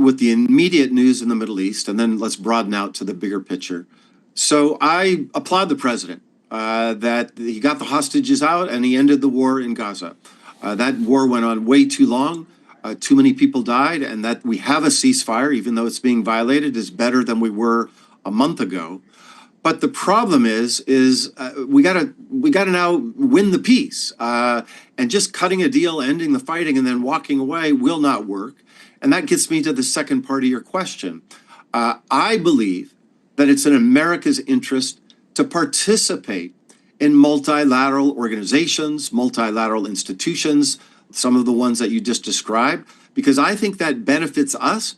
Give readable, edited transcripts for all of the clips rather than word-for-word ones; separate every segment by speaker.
Speaker 1: with the immediate news in the Middle East, and then let's broaden out to the bigger picture. So I applaud the president that he got the hostages out and he ended the war in Gaza. That war went on way too long. Too many people died, and that we have a ceasefire, even though it's being violated, is better than we were a month ago. But the problem is we gotta now win the peace, and just cutting a deal, ending the fighting, and then walking away will not work. And that gets me to the second part of your question. I believe that it's in America's interest to participate in multilateral organizations, multilateral institutions, some of the ones that you just described, because I think that benefits us,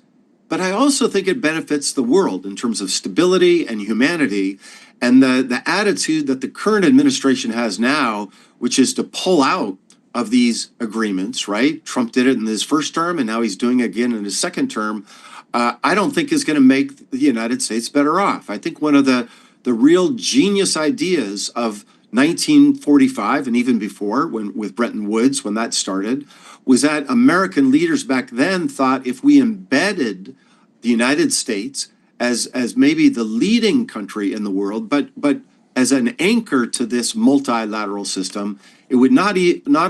Speaker 1: but I also think it benefits the world in terms of stability and humanity. And the attitude that the current administration has now, which is to pull out of these agreements, right? Trump did it in his first term, and now he's doing it again in his second term. I don't think is going to make the United States better off. I think one of the real genius ideas of 1945 and even before, when with Bretton Woods, when that started, was that American leaders back then thought if we embedded the United States as maybe the leading country in the world, but as an anchor to this multilateral system, it would not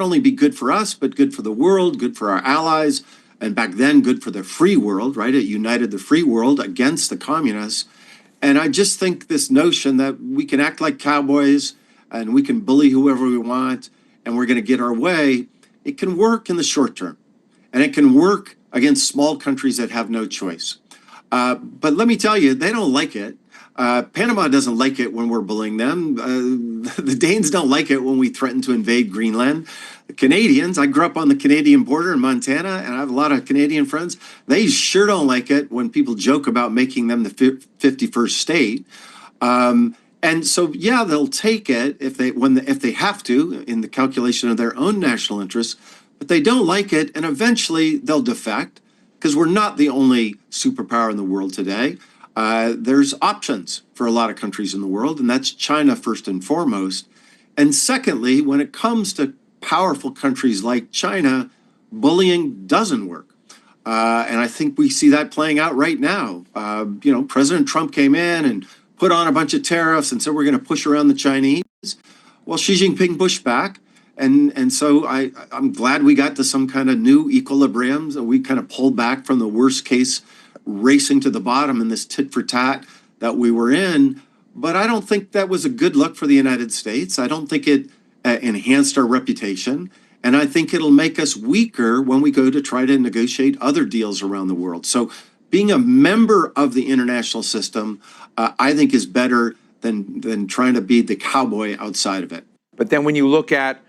Speaker 1: only be good for us, but good for the world, good for our allies, and back then good for the free world, right? It united the free world against the communists. And I just think this notion that we can act like cowboys and we can bully whoever we want and we're going to get our way, it can work in the short term. And it can work against small countries that have no choice. But let me tell you, they don't like it. Panama doesn't like it when we're bullying them. The Danes don't like it when we threaten to invade Greenland. The Canadians, I grew up on the Canadian border in Montana, and I have a lot of Canadian friends. They sure don't like it when people joke about making them the 51st state. And so, yeah, they'll take it if they have to in the calculation of their own national interests, but they don't like it, and eventually they'll defect because we're not the only superpower in the world today. There's options for a lot of countries in the world, and that's China first and foremost. And secondly, when it comes to powerful countries like China, bullying doesn't work. And I think we see that playing out right now. President Trump came in and put on a bunch of tariffs and said we're going to push around the Chinese. Well, Xi Jinping pushed back. And so I'm glad we got to some kind of new equilibriums, and we kind of pulled back from the worst case racing to the bottom in this tit for tat that we were in. But I don't think that was a good look for the United States. I don't think it enhanced our reputation. And I think it'll make us weaker when we go to try to negotiate other deals around the world. So being a member of the international system, I think is better than trying to be the cowboy outside of it.
Speaker 2: But then when you look at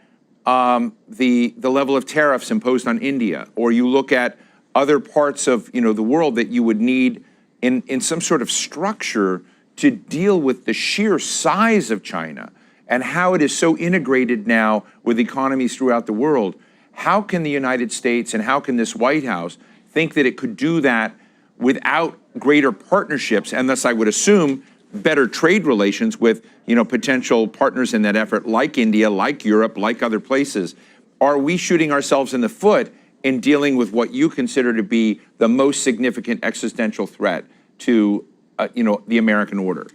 Speaker 2: the level of tariffs imposed on India, or you look at other parts of the world that you would need in some sort of structure to deal with the sheer size of China and how it is so integrated now with economies throughout the world, how can the United States and how can this White House think that it could do that without greater partnerships, and thus I would assume better trade relations with potential partners in that effort, like India, like Europe, like other places? Are we shooting ourselves in the foot in dealing with what you consider to be the most significant existential threat to the American order?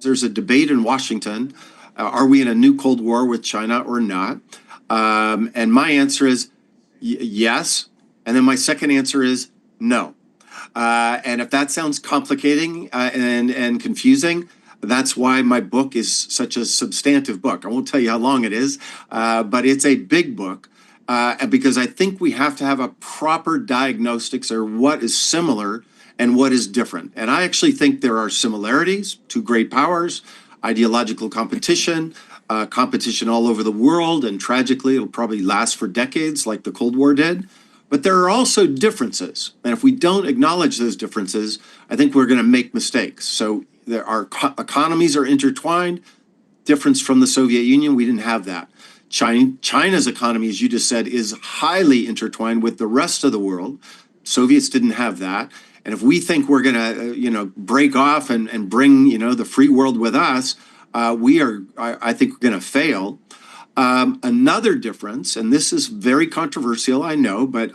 Speaker 1: There's a debate in Washington. Are we in a new Cold War with China or not? And my answer is yes. And then my second answer is no. And if that sounds complicating and confusing, that's why my book is such a substantive book. I won't tell you how long it is, but it's a big book because I think we have to have a proper diagnostics of what is similar and what is different. And I actually think there are similarities, two great powers, ideological competition, competition all over the world, and tragically it'll probably last for decades like the Cold War did. But there are also differences. And if we don't acknowledge those differences, I think we're going to make mistakes. So our economies are intertwined. Difference from the Soviet Union, we didn't have that. China's economy, as you just said, is highly intertwined with the rest of the world. Soviets didn't have that. And if we think we're going to, break off and bring, the free world with us, I think we're going to fail. Another difference, and this is very controversial, I know, but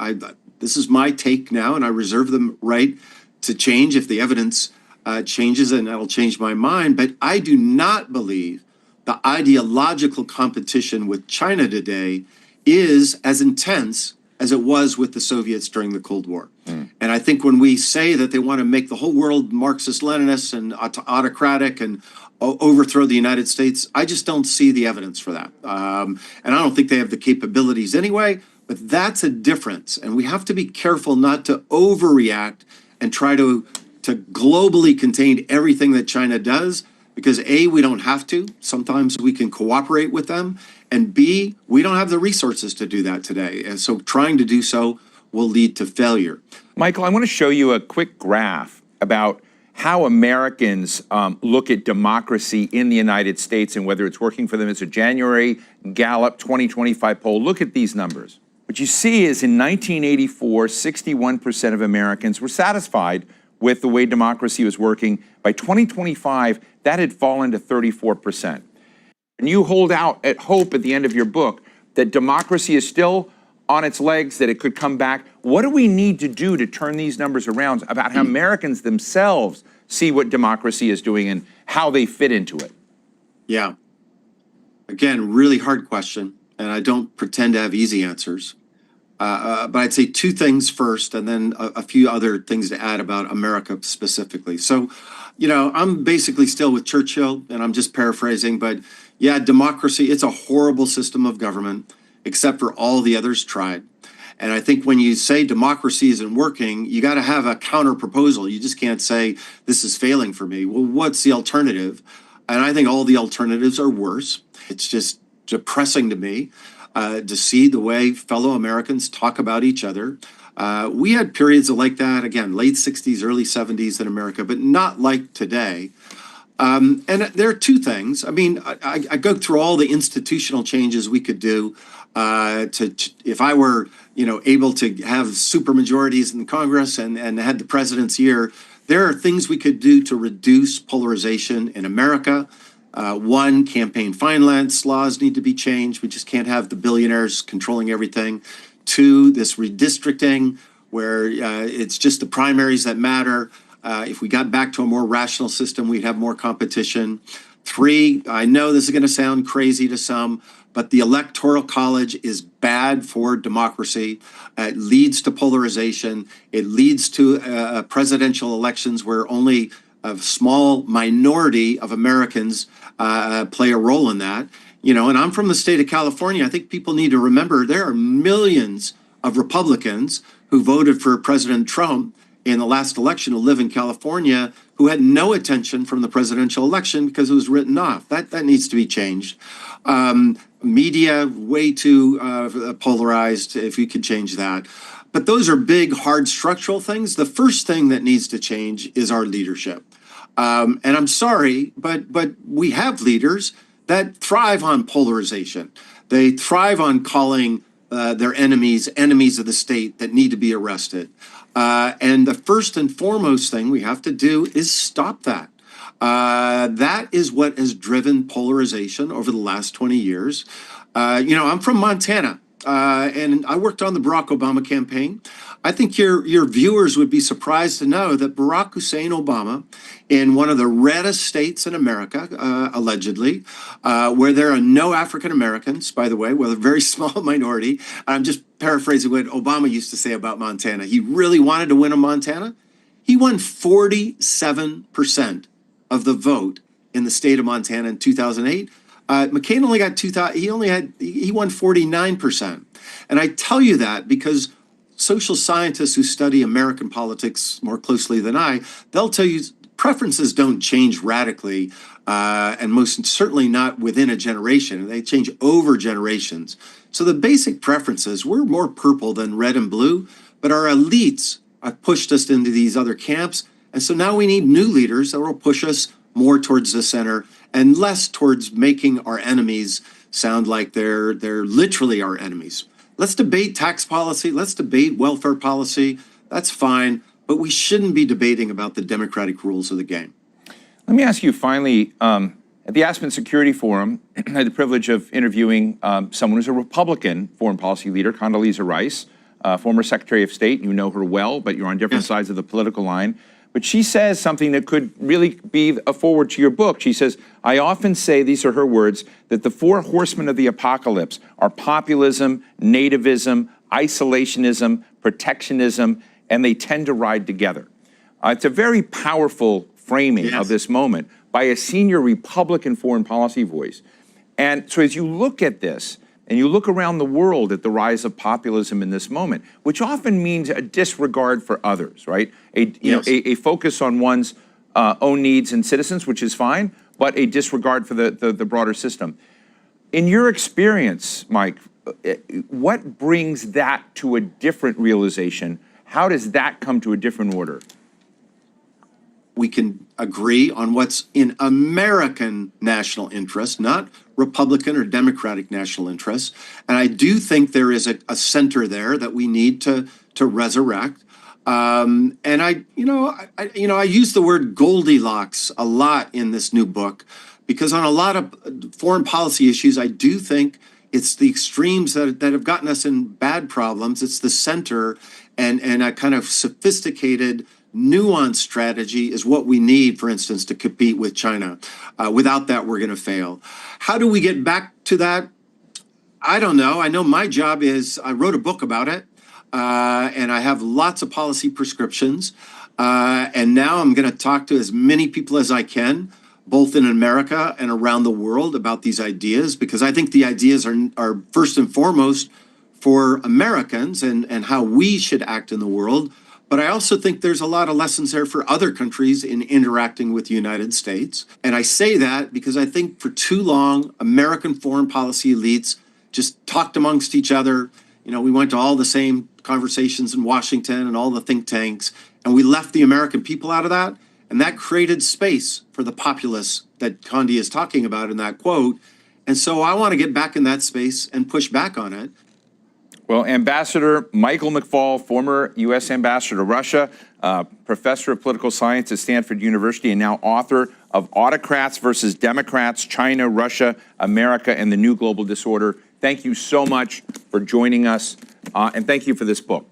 Speaker 1: This is my take now, and I reserve the right to change if the evidence changes, and that'll change my mind. But I do not believe the ideological competition with China today is as intense as it was with the Soviets during the Cold War. And I think when we say that they want to make the whole world Marxist-Leninist and autocratic and overthrow the United States, I just don't see the evidence for that. And I don't think they have the capabilities anyway, but that's a difference. And we have to be careful not to overreact and try to globally contain everything that China does, because A, we don't have to. Sometimes we can cooperate with them. And B, we don't have the resources to do that today. And so trying to do so will lead to failure.
Speaker 2: Michael, I want to show you a quick graph about how Americans look at democracy in the United States and whether it's working for them. It's a January Gallup 2025 poll. Look at these numbers. What you see is in 1984, 61% of Americans were satisfied with the way democracy was working. By 2025, that had fallen to 34%. And you hold out at hope at the end of your book that democracy is still on its legs, that it could come back. What do we need to do to turn these numbers around about how Americans themselves see what democracy is doing and how they fit into it?
Speaker 1: Yeah. Again, really hard question, and I don't pretend to have easy answers. But I'd say two things first, and then a few other things to add about America specifically. So, I'm basically still with Churchill, and I'm just paraphrasing, but yeah, democracy, it's a horrible system of government, except for all the others tried. And I think when you say democracy isn't working, you got to have a counter proposal. You just can't say this is failing for me. Well, what's the alternative? And I think all the alternatives are worse. It's just depressing to me to see the way fellow Americans talk about each other. We had periods like that, again, late 60s, early 70s in America, but not like today. And there are two things. I mean, I go through all the institutional changes we could do if I were, able to have supermajorities in Congress and had the president's ear. There are things we could do to reduce polarization in America. One, campaign finance laws need to be changed. We just can't have the billionaires controlling everything. Two, this redistricting, where it's just the primaries that matter. If we got back to a more rational system, we'd have more competition. Three, I know this is going to sound crazy to some, but the Electoral College is bad for democracy. It leads to polarization. It leads to presidential elections where only a small minority of Americans play a role in that. And I'm from the state of California. I think people need to remember there are millions of Republicans who voted for President Trump in the last election who live in California who had no attention from the presidential election because it was written off. That needs to be changed. Media, way too polarized, if we could change that. But those are big, hard structural things. The first thing that needs to change is our leadership. And I'm sorry, but we have leaders that thrive on polarization. They thrive on calling their enemies of the state that need to be arrested. And the first and foremost thing we have to do is stop that. That is what has driven polarization over the last 20 years. I'm from Montana, and I worked on the Barack Obama campaign. I think your viewers would be surprised to know that Barack Hussein Obama, in one of the reddest states in America, allegedly, where there are no African Americans, by the way, with a very small minority. I'm just paraphrasing what Obama used to say about Montana. He really wanted to win in Montana. He won 47% of the vote in the state of Montana in 2008. McCain only got he won 49%. And I tell you that because social scientists who study American politics more closely than they'll tell you preferences don't change radically, and most certainly not within a generation. They change over generations. So the basic preferences, we're more purple than red and blue, but our elites have pushed us into these other camps. And so now we need new leaders that will push us more towards the center and less towards making our enemies sound like they're literally our enemies. Let's debate tax policy. Let's debate welfare policy. That's fine. But we shouldn't be debating about the democratic rules of the game.
Speaker 2: Let me ask you finally, at the Aspen Security Forum, I had the privilege of interviewing someone who's a Republican foreign policy leader, Condoleezza Rice. former Secretary of State. You know her well, but you're on different
Speaker 1: Yes.
Speaker 2: sides of the political line. But she says something that could really be a forward to your book. She says, I often say, these are her words, that the four horsemen of the apocalypse are populism, nativism, isolationism, protectionism, and they tend to ride together. It's a very powerful framing of this moment by a senior Republican foreign policy voice. And so as you look at this, and you look around the world at the rise of populism in this moment, which often means a disregard for others, right? A focus on one's own needs and citizens, which is fine, but a disregard for the broader system. In your experience, Mike, what brings that to a different realization? How does that come to a different order?
Speaker 1: We can agree on what's in American national interest, not Republican or Democratic national interests. And I do think there is a center there that we need to resurrect. And I use the word Goldilocks a lot in this new book, because on a lot of foreign policy issues, I do think it's the extremes that have gotten us in bad problems. It's the center, and a kind of sophisticated, nuanced strategy is what we need, for instance, to compete with China. Without that, we're going to fail. How do we get back to that? I don't know. I know my job is, I wrote a book about it, and I have lots of policy prescriptions. And now I'm going to talk to as many people as I can, both in America and around the world, about these ideas, because I think the ideas are first and foremost for Americans and how we should act in the world. But I also think there's a lot of lessons there for other countries in interacting with the United States. And I say that because I think for too long, American foreign policy elites just talked amongst each other. You know, we went to all the same conversations in Washington and all the think tanks, and we left the American people out of that. And that created space for the populists that Condi is talking about in that quote. And so I want to get back in that space and push back on it.
Speaker 2: Well, Ambassador Michael McFaul, former U.S. Ambassador to Russia, professor of political science at Stanford University, and now author of Autocrats versus Democrats, China, Russia, America, and the New Global Disorder. Thank you so much for joining us, and thank you for this book.